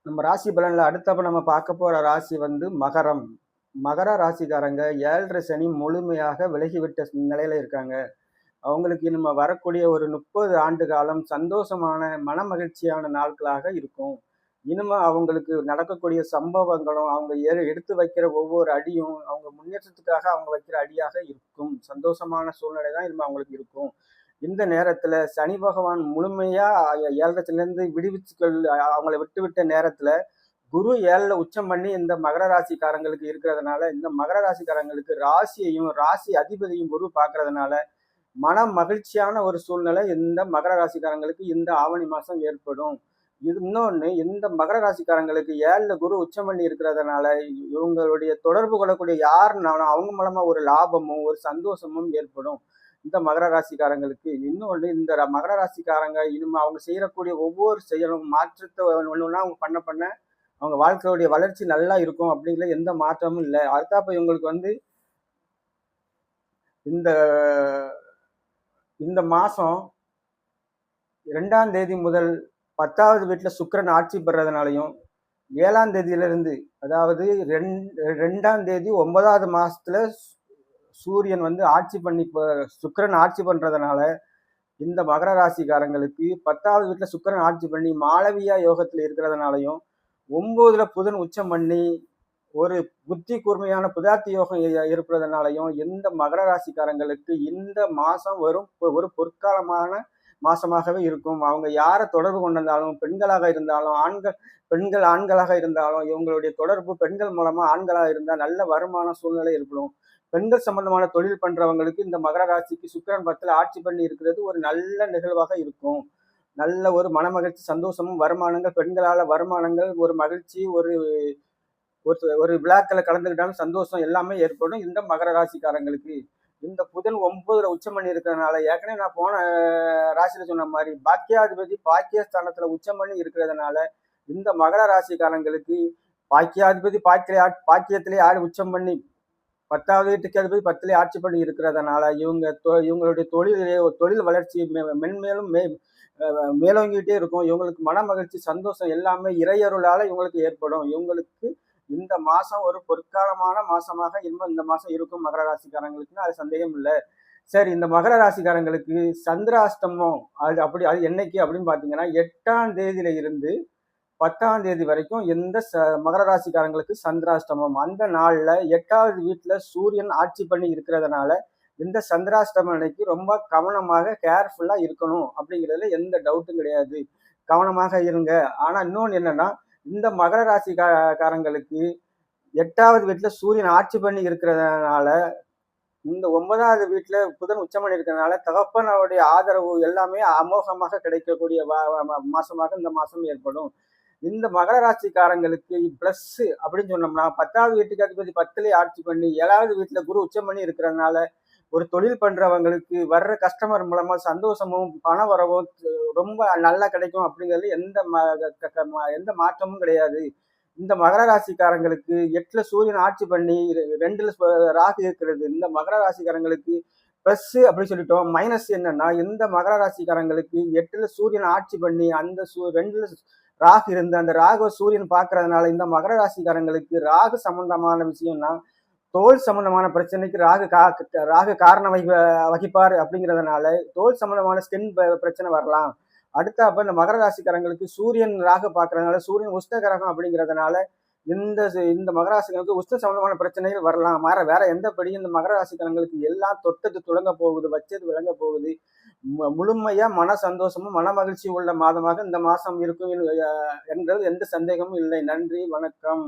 நம்ம ராசி பலன்ல அடுத்தப்ப நம்ம பார்க்க போற ராசி வந்து மகரம். மகர ராசிக்காரங்க 7.5 சனி முழுமையாக விலகிவிட்ட நிலையில இருக்காங்க. அவங்களுக்கு நம்ம வரக்கூடிய ஒரு 30 ஆண்டு காலம் சந்தோஷமான, மனமகிழ்ச்சியான நாட்களாக இருக்கும். இனிமே அவங்களுக்கு நடக்கக்கூடிய சம்பவங்களும், அவங்க எடுத்து வைக்கிற ஒவ்வொரு அடியும், அவங்க முன்னேற்றத்துக்காக அவங்க வைக்கிற அடியாக இருக்கும். சந்தோஷமான சூழ்நிலை தான் இனிமே அவங்களுக்கு இருக்கும். இந்த நேரத்துல சனி பகவான் முழுமையா 7.5 சனிலேருந்து அவங்கள விட்டுவிட்ட நேரத்துல குரு 7ல உச்சம் பண்ணி இந்த மகர ராசிக்காரங்களுக்கு இருக்கிறதுனால, இந்த மகர ராசிக்காரங்களுக்கு ராசியையும், ராசி அதிபதியும் குரு பார்க்கறதுனால, மன மகிழ்ச்சியான ஒரு சூழ்நிலை இந்த மகர ராசிக்காரங்களுக்கு இந்த ஆவணி மாசம் ஏற்படும். இது இன்னொன்னு, இந்த மகர ராசிக்காரங்களுக்கு 7ல குரு உச்சம் பண்ணி இருக்கிறதுனால, இவங்களுடைய தொடர்பு கொள்ளக்கூடிய யாருனாலும் அவங்க மூலமா ஒரு லாபமும், ஒரு சந்தோஷமும் ஏற்படும். இந்த மகர ராசிக்காரங்களுக்கு. இன்னொன்னு, இந்த மகர ராசிக்காரங்க இனிமே அவங்க செய்யக்கூடிய ஒவ்வொரு செயலும் மாற்றத்தை ஒண்ணு ஒண்ணா அவங்க பண்ண பண்ண அவங்க வாழ்க்கையுடைய வளர்ச்சி நல்லா இருக்கும் அப்படிங்கிற எந்த மாற்றமும் இல்லை. அடுத்தாப்ப இவங்களுக்கு வந்து இந்த இந்த மாசம் 2ஆம் தேதி முதல் 10வது வீட்டுல சுக்கிரன் ஆட்சி பெறதுனாலையும், 7ஆம் தேதியிலிருந்து, அதாவது 2ஆம் தேதி 9வது மாசத்துல சூரியன் வந்து ஆட்சி பண்ணி சுக்கிரன் ஆட்சி பண்றதுனால இந்த மகர ராசிக்காரங்களுக்கு 10வது வீட்டுல சுக்கிரன் ஆட்சி பண்ணி மாளவியா யோகத்துல இருக்கிறதுனாலையும், 9ல புதன் உச்சம் பண்ணி ஒரு புத்தி கூர்மையான புதாத்தி யோகம் இருப்பதனாலையும் இந்த மகர ராசிக்காரங்களுக்கு இந்த மாசம் ஒரு பொற்காலமான மாசமாகவே இருக்கும். அவங்க யாரை தொடர்பு கொண்டிருந்தாலும், பெண்களாக இருந்தாலும், பெண்கள் ஆண்களாக இருந்தாலும், இவங்களுடைய தொடர்பு பெண்கள் மூலமா ஆண்களாக இருந்தால் நல்ல வருமான சூழ்நிலை ஏற்படும். பெண்கள் சம்பந்தமான தொழில் பண்றவங்களுக்கு இந்த மகர ராசிக்கு சுக்கிரன் 10ல ஆட்சி பண்ணி இருக்கிறது ஒரு நல்ல நிகழ்வாக இருக்கும். நல்ல ஒரு மனமகிழ்ச்சி, சந்தோஷமும், வருமானங்கள், பெண்களால வருமானங்கள், ஒரு மகிழ்ச்சி, ஒரு ஒரு விழாக்களை கலந்துக்கிட்டாலும் சந்தோஷம் எல்லாமே ஏற்படும் இந்த மகர ராசிக்காரங்களுக்கு. இந்த புதன் 9ல உச்சம் பண்ணி இருக்கிறதுனால, ஏற்கனவே நான் போன ராசியில சொன்ன மாதிரி பாக்கியாதிபதி பாக்கியஸ்தானத்துல உச்சம் பண்ணி இருக்கிறதுனால இந்த மகர ராசிக்காரங்களுக்கு பாக்கியாதிபதி பாக்கியத்திலே ஆடி உச்சம் பண்ணி 10வது வீட்டுக்கு அதிபதி 10லே ஆட்சி பண்ணி இருக்கிறதுனால இவங்களுடைய தொழில் வளர்ச்சி மென்மேலும் மேலோங்கிட்டே இருக்கும். இவங்களுக்கு மன மகிழ்ச்சி, சந்தோஷம் எல்லாமே இறையருளால இவங்களுக்கு ஏற்படும். இவங்களுக்கு இந்த மாசம் ஒரு பொற்காலமான மாசமாக இன்னும் இந்த மாசம் இருக்கும் மகர ராசிக்காரங்களுக்குன்னு அது சந்தேகம் இல்லை. சரி, இந்த மகர ராசிக்காரங்களுக்கு சந்திராஷ்டமம் அது என்னைக்கு அப்படின்னு பாத்தீங்கன்னா, 8ஆம் தேதியில இருந்து 10ஆம் தேதி வரைக்கும் இந்த மகர ராசிக்காரங்களுக்கு சந்திராஷ்டமம். அந்த நாள்ல 8வது வீட்டுல சூரியன் ஆட்சி பண்ணி இருக்கிறதுனால இந்த சந்திராஷ்டமம் அன்னைக்கு ரொம்ப கவனமாக கேர்ஃபுல்லா இருக்கணும் அப்படிங்கிறதுல எந்த டவுட்டும் கிடையாது. கவனமாக இருங்க. ஆனா இன்னொன்னு என்னன்னா, இந்த மகர ராசிக்காரங்களுக்கு 8வது வீட்டுல சூரியன் ஆட்சி பண்ணி இருக்கிறதுனால, இந்த 9வது வீட்டுல புதன் உச்சம் பண்ணி இருக்கிறதுனால தகப்பனுடைய ஆதரவு எல்லாமே அமோகமாக கிடைக்கக்கூடிய மாசமாக இந்த மாசம் ஏற்படும். இந்த மகர ராசிக்காரங்களுக்கு பிளஸ் அப்படின்னு சொன்னோம்னா, 10வது வீட்டுக்கு அதிபதி 10லே ஆட்சி பண்ணி 7வது வீட்டுல குரு உச்சம் பண்ணி இருக்கிறதுனால ஒரு தொழில் பண்றவங்களுக்கு வர்ற கஸ்டமர் மூலமா சந்தோஷமும் பண வரவும் ரொம்ப நல்லா கிடைக்கும் அப்படிங்கிறது எந்த மாற்றமும் கிடையாது. இந்த மகர ராசிக்காரங்களுக்கு 8ல சூரியன் ஆட்சி பண்ணி 2ல ராகு இருக்கிறது. இந்த மகர ராசிக்காரங்களுக்கு பிளஸ் அப்படின்னு சொல்லிட்டோம். மைனஸ் என்னன்னா, இந்த மகர ராசிக்காரங்களுக்கு 8ல சூரியன் ஆட்சி பண்ணி அந்த 2ல ராகு இருந்து அந்த ராகு சூரியன் பார்க்கறதுனால இந்த மகர ராசிக்காரங்களுக்கு ராகு சம்பந்தமான விஷயம்னா தோல் சம்பந்தமான பிரச்சனைக்கு ராகு காரணம் வகிப்பார் அப்படிங்கிறதுனால தோல் சம்பந்தமான ஸ்கின் பிரச்சனை வரலாம். அடுத்த இந்த மகர ராசிக்காரங்களுக்கு சூரியன் ராகு பார்க்கறதுனால சூரியன் உஷ்ணகரகம் அப்படிங்கிறதுனால இந்த இந்த மகர ராசிக்காரங்களுக்கு உஷ்ண சம்பந்தமான பிரச்சனைகள் வரலாம். வேற எந்த படியும் இந்த மகர ராசிக்காரங்களுக்கு எல்லாம் தொட்டது துளங்க போகுது, வச்சது விளங்க போகுது. முழுமையா மன சந்தோஷமும் மன மகிழ்ச்சி உள்ள மாதமாக இந்த மாசம் இருக்கும் என்றது எந்த சந்தேகமும் இல்லை. நன்றி, வணக்கம்.